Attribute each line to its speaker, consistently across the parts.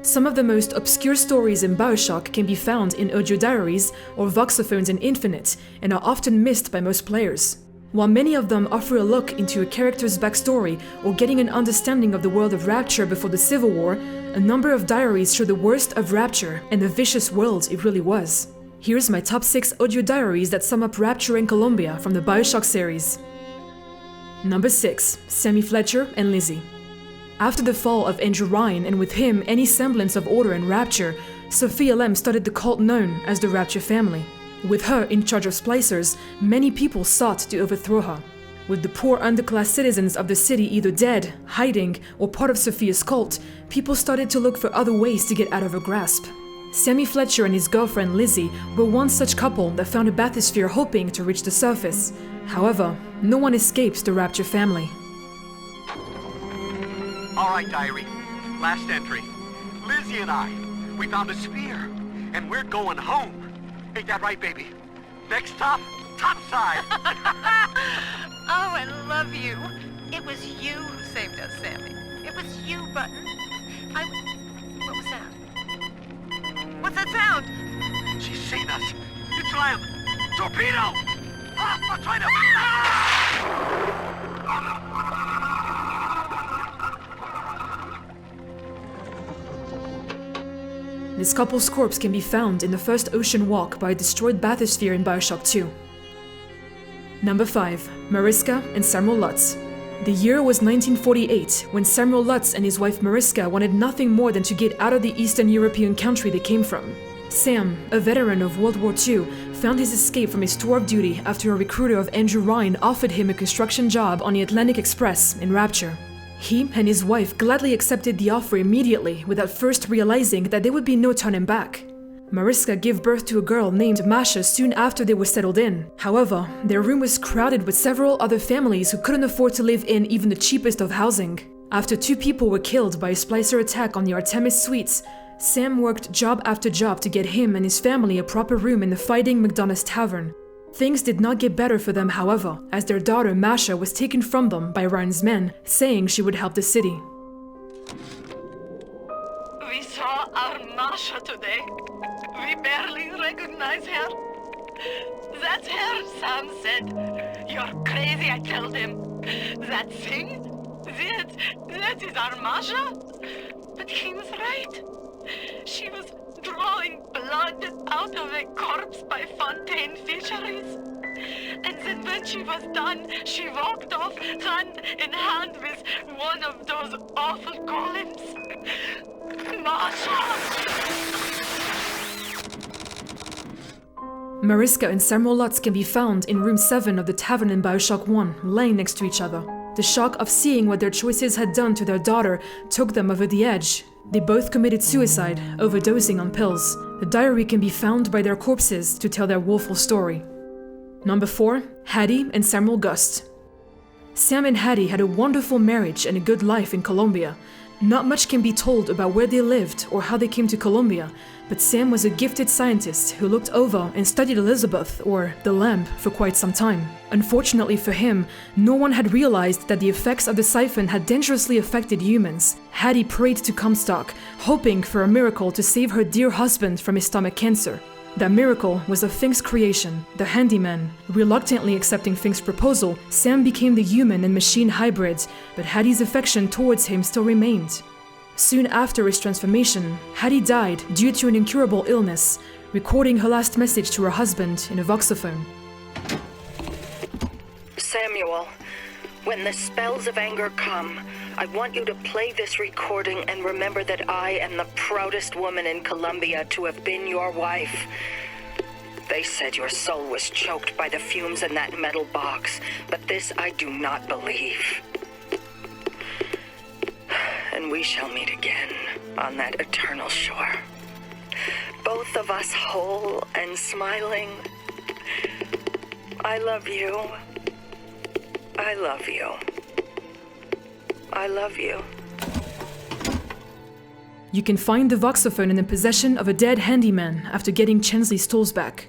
Speaker 1: Some of the most obscure stories in Bioshock can be found in audio diaries or voxophones in Infinite and are often missed by most players. While many of them offer a look into a character's backstory or getting an understanding of the world of Rapture before the Civil War, a number of diaries show the worst of Rapture and the vicious world it really was. Here's my top 6 audio diaries that sum up Rapture in Columbia from the Bioshock series. Number 6. Sammy, Fletcher, and Lizzy. After the fall of Andrew Ryan, and with him any semblance of order in Rapture, Sophia Lem started the cult known as the Rapture family. With her in charge of splicers, many people sought to overthrow her. With the poor underclass citizens of the city either dead, hiding, or part of Sophia's cult, people started to look for other ways to get out of her grasp. Sammy Fletcher and his girlfriend Lizzy were one such couple that found a bathysphere hoping to reach the surface. However, no one escapes the Rapture family.
Speaker 2: All right, diary. Last entry. Lizzy and I, we found a sphere, and we're going home. Ain't that right, baby? Next stop, topside.
Speaker 3: Oh, I love you. It was you who saved us, Sammy. It was you, Button. What was that? What's that sound?
Speaker 2: She's seen us. It's Lem. Torpedo! I'm trying to...
Speaker 1: This couple's corpse can be found in the first ocean walk by a destroyed bathysphere in Bioshock 2. Number 5. Mariska and Samuel Lutz. The year was 1948, when Samuel Lutz and his wife Mariska wanted nothing more than to get out of the Eastern European country they came from. Sam, a veteran of World War II, found his escape from his tour of duty after a recruiter of Andrew Ryan offered him a construction job on the Atlantic Express in Rapture. He and his wife gladly accepted the offer immediately without first realizing that there would be no turning back. Mariska gave birth to a girl named Masha soon after they were settled in. However, their room was crowded with several other families who couldn't afford to live in even the cheapest of housing. After 2 people were killed by a splicer attack on the Artemis Suites, Sam worked job after job to get him and his family a proper room in the Fighting McDonough's Tavern. Things did not get better for them, however, as their daughter Masha was taken from them by Ryan's men, saying she would help the city.
Speaker 4: We saw our Masha today. We barely recognize her. That's her, Sam said. You're crazy, I told him. That thing? That is our Masha? But he was right. She was drawing blood out of a corpse by Fontaine Fisheries. And then when she was done, she walked off hand in hand with one of those awful golems. Masha!
Speaker 1: Mariska and Samuel Lutz can be found in room 7 of the tavern in Bioshock 1, laying next to each other. The shock of seeing what their choices had done to their daughter took them over the edge. They both committed suicide, overdosing on pills. The diary can be found by their corpses to tell their woeful story. Number 4. Hattie and Samuel Gurst. Sam and Hattie had a wonderful marriage and a good life in Columbia. Not much can be told about where they lived or how they came to Columbia, but Sam was a gifted scientist who looked over and studied Elizabeth, or the lamp, for quite some time. Unfortunately for him, no one had realized that the effects of the siphon had dangerously affected humans. Hattie prayed to Comstock, hoping for a miracle to save her dear husband from his stomach cancer. That miracle was of Fink's creation, the handyman. Reluctantly accepting Fink's proposal, Sam became the human and machine hybrid, but Hattie's affection towards him still remained. Soon after his transformation, Hattie died due to an incurable illness, recording her last message to her husband in a voxophone.
Speaker 5: Samuel, when the spells of anger come, I want you to play this recording and remember that I am the proudest woman in Columbia to have been your wife. They said your soul was choked by the fumes in that metal box, but this I do not believe. And we shall meet again on that eternal shore. Both of us whole and smiling. I love you. I love you. I love you.
Speaker 1: You can find the voxophone in the possession of a dead handyman after getting Chensley's tools back.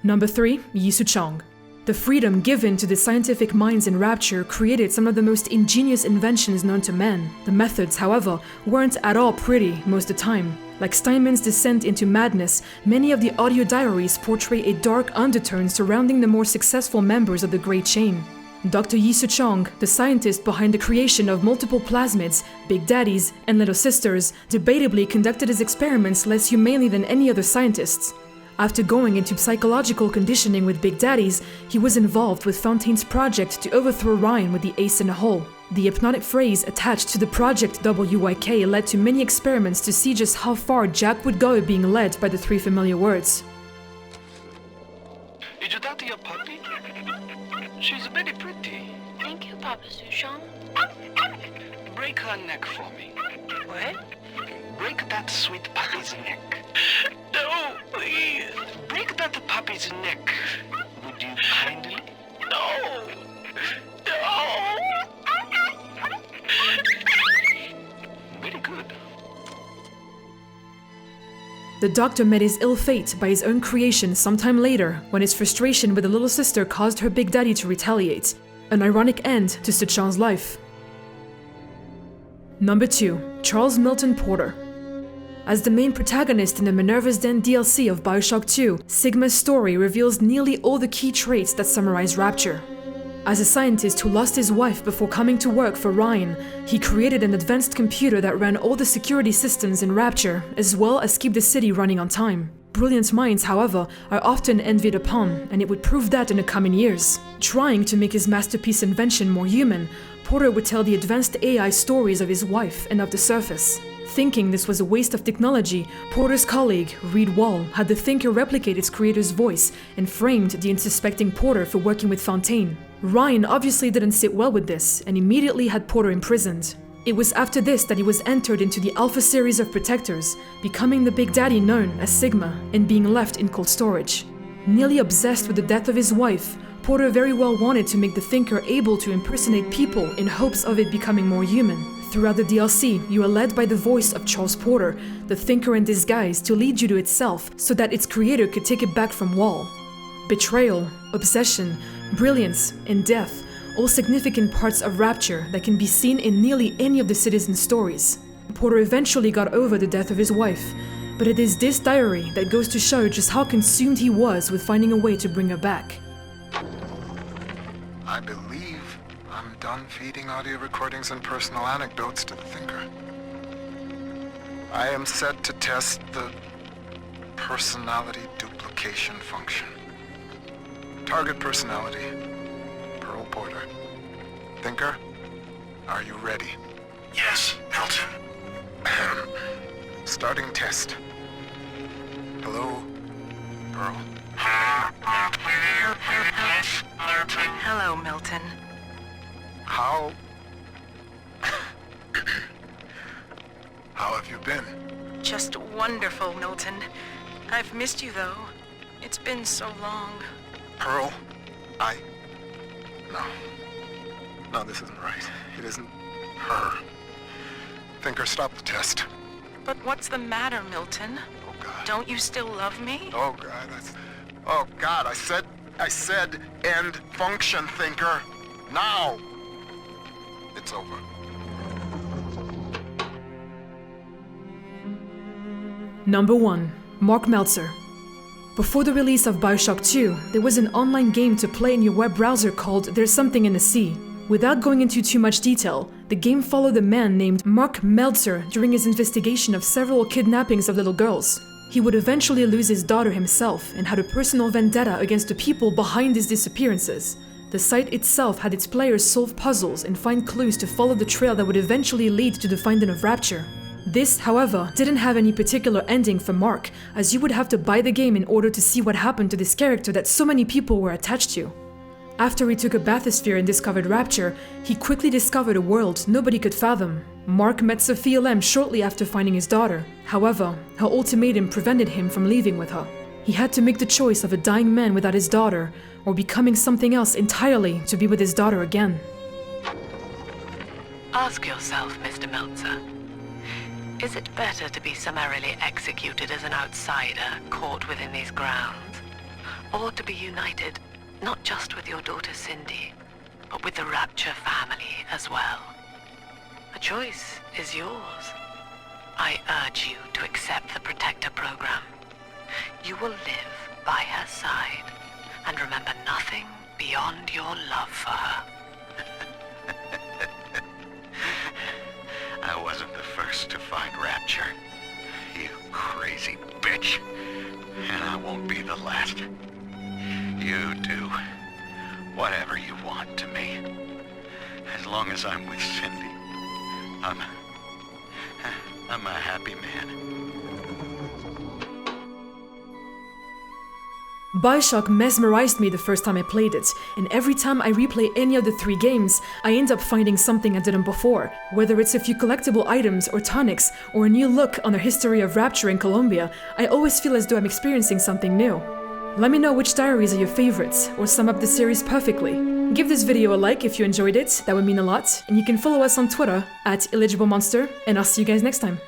Speaker 1: Number 3. Suchong. The freedom given to the scientific minds in Rapture created some of the most ingenious inventions known to man. The methods, however, weren't at all pretty most of the time. Like Steinman's descent into madness, many of the audio diaries portray a dark undertone surrounding the more successful members of the Great Chain. Dr. Suchong, the scientist behind the creation of multiple plasmids, Big Daddies, and Little Sisters, debatably conducted his experiments less humanely than any other scientists. After going into psychological conditioning with Big Daddies, he was involved with Fontaine's project to overthrow Ryan with the ace in the hole. The hypnotic phrase attached to the Project WYK led to many experiments to see just how far Jack would go being led by the three familiar words.
Speaker 6: Is that your puppy? She's very pretty.
Speaker 4: Thank you, Papa Suchong.
Speaker 6: Break her neck for me.
Speaker 4: What?
Speaker 6: Break that sweet puppy's neck.
Speaker 4: No, please.
Speaker 6: Break that puppy's neck. Would you kindly?
Speaker 4: No. No.
Speaker 6: Very good.
Speaker 1: The doctor met his ill fate by his own creation sometime later, when his frustration with the little sister caused her Big Daddy to retaliate. An ironic end to Suchong's life. Number 2. Charles Milton Porter. As the main protagonist in the Minerva's Den DLC of Bioshock 2, Sigma's story reveals nearly all the key traits that summarize Rapture. As a scientist who lost his wife before coming to work for Ryan, he created an advanced computer that ran all the security systems in Rapture, as well as keep the city running on time. Brilliant minds, however, are often envied upon, and it would prove that in the coming years. Trying to make his masterpiece invention more human, Porter would tell the advanced AI stories of his wife and of the surface. Thinking this was a waste of technology, Porter's colleague, Reed Wall, had the Thinker replicate its creator's voice and framed the unsuspecting Porter for working with Fontaine. Ryan obviously didn't sit well with this and immediately had Porter imprisoned. It was after this that he was entered into the Alpha series of Protectors, becoming the Big Daddy known as Sigma and being left in cold storage. Nearly obsessed with the death of his wife, Porter very well wanted to make the Thinker able to impersonate people in hopes of it becoming more human. Throughout the DLC, you are led by the voice of Charles Porter, the Thinker in disguise, to lead you to itself so that its creator could take it back from Wall. Betrayal, obsession, brilliance, and death, all significant parts of Rapture that can be seen in nearly any of the citizens' stories. Porter eventually got over the death of his wife, but it is this diary that goes to show just how consumed he was with finding a way to bring her back.
Speaker 7: I believe I'm done feeding audio recordings and personal anecdotes to the Thinker. I am set to test the personality duplication function. Target personality, Pearl Porter. Thinker, are you ready?
Speaker 2: Yes, Milton.
Speaker 7: Starting test. Hello, Pearl.
Speaker 3: Hello, Milton.
Speaker 7: How have you been?
Speaker 3: Just wonderful, Milton. I've missed you, though. It's been so long.
Speaker 7: Pearl, No, this isn't right. It isn't her. Thinker, stop the test.
Speaker 3: But what's the matter, Milton?
Speaker 7: Oh, God.
Speaker 3: Don't you still love me?
Speaker 7: Oh, God, Oh, God, I said end function, Thinker. Now! It's over.
Speaker 1: Number 1. Mark Meltzer. Before the release of Bioshock 2, there was an online game to play in your web browser called There's Something in the Sea. Without going into too much detail, the game followed a man named Mark Meltzer during his investigation of several kidnappings of little girls. He would eventually lose his daughter himself and had a personal vendetta against the people behind his disappearances. The site itself had its players solve puzzles and find clues to follow the trail that would eventually lead to the finding of Rapture. This, however, didn't have any particular ending for Mark, as you would have to buy the game in order to see what happened to this character that so many people were attached to. After he took a bathysphere and discovered Rapture, he quickly discovered a world nobody could fathom. Mark met Sophia Lem shortly after finding his daughter. However, her ultimatum prevented him from leaving with her. He had to make the choice of a dying man without his daughter, or becoming something else entirely to be with his daughter again.
Speaker 8: Ask yourself, Mr. Meltzer, is it better to be summarily executed as an outsider caught within these grounds, or to be united Not just with your daughter Cindy, but with the Rapture family as well. The choice is yours. I urge you to accept the Protector program. You will live by her side and remember nothing beyond your love for her.
Speaker 2: I wasn't the first to find Rapture, you crazy bitch. And I won't be the last. You do whatever you want to me. As long as I'm with Cindy, I'm a happy man.
Speaker 1: Bioshock mesmerized me the first time I played it, and every time I replay any of the 3 games, I end up finding something I didn't before. Whether it's a few collectible items or tonics, or a new look on the history of Rapture in Colombia, I always feel as though I'm experiencing something new. Let me know which diaries are your favorites, or sum up the series perfectly. Give this video a like if you enjoyed it, that would mean a lot, and you can follow us on Twitter @IllegibleMonster, and I'll see you guys next time.